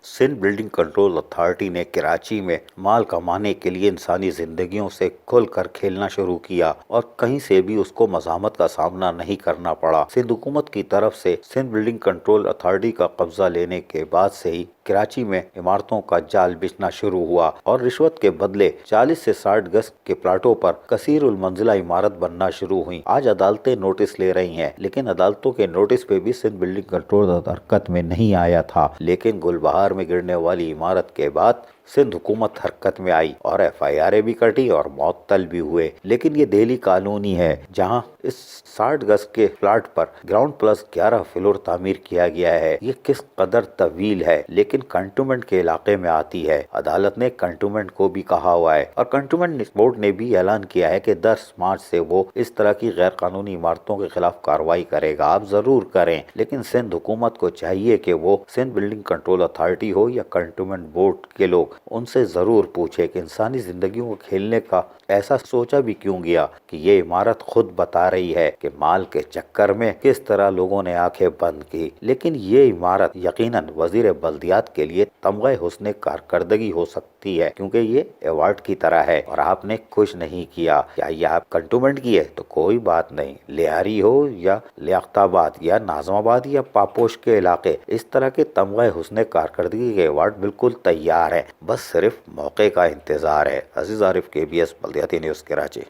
Sindh building control authority نے کراچی میں مال کمانے کے لیے انسانی زندگیوں سے کھل کر کھیلنا شروع کیا اور کہیں سے بھی اس کو مزاحمت کا سامنا نہیں کرنا پڑا۔ سندھ حکومت کی طرف سے سندھ بلڈنگ کنٹرول اتھارٹی کا قبضہ لینے کے بعد سے ہی کراچی میں عمارتوں کا جال بچھنا شروع ہوا اور رشوت کے بدلے 40 سے 60 گز کے پلاٹوں پر کثیر المنزلہ عمارت بننا شروع ہوئی۔ آج عدالتیں نوٹس لے رہی ہیں، لیکن عدالتوں کے نوٹس پہ بھی سندھ بلڈنگ کنٹرول حرکت میں نہیں آیا تھا۔ لیکن گلبہار میں گرنے والی عمارت کے بعد سندھ حکومت حرکت میں آئی اور FIR بھی کٹی اور معطل بھی ہوئے۔ لیکن یہ دہلی کالونی ہے جہاں اس 60 گز کے پلاٹ پر گراؤنڈ پلس 11 فلور تعمیر کیا گیا ہے۔ یہ کس قدر طویل ہے لیکن کنٹونمنٹ کے علاقے میں آتی ہے۔ عدالت نے کنٹونمنٹ کو بھی کہا ہوا ہے اور کنٹونمنٹ بورڈ نے بھی اعلان کیا ہے کہ 10 مارچ سے وہ اس طرح کی غیر قانونی عمارتوں کے خلاف کارروائی کرے گا۔ آپ ضرور کریں، لیکن سندھ حکومت کو چاہیے کہ وہ سندھ بلڈنگ کنٹرول اتھارٹی ہو یا کنٹونمنٹ بورڈ کے لوگ ان سے ضرور پوچھے کہ انسانی زندگیوں کو کھیلنے کا ایسا سوچا بھی کیوں گیا کہ یہ عمارت خود بتا رہی ہے کہ مال کے چکر میں کس طرح لوگوں نے آنکھیں بند کی۔ لیکن یہ عمارت یقیناً وزیر بلدیات کے لیے تمغہ حسن کارکردگی ہو سکتی ہے، کیونکہ یہ ایوارڈ کی طرح ہے اور آپ نے خوش نہیں کیا۔ کیا یہ آپ کنٹونمنٹ کی ہے تو کوئی بات نہیں، لیاری ہو یا لیاقت آباد یا ناظم آباد یا پاپوش کے علاقے، اس طرح کے تمغہ حسن کارکردگی کے ایوارڈ بالکل تیار ہے، بس صرف موقع کا انتظار ہے۔ عزیز عارف، KBS بلدیاتی نیوز، کراچی۔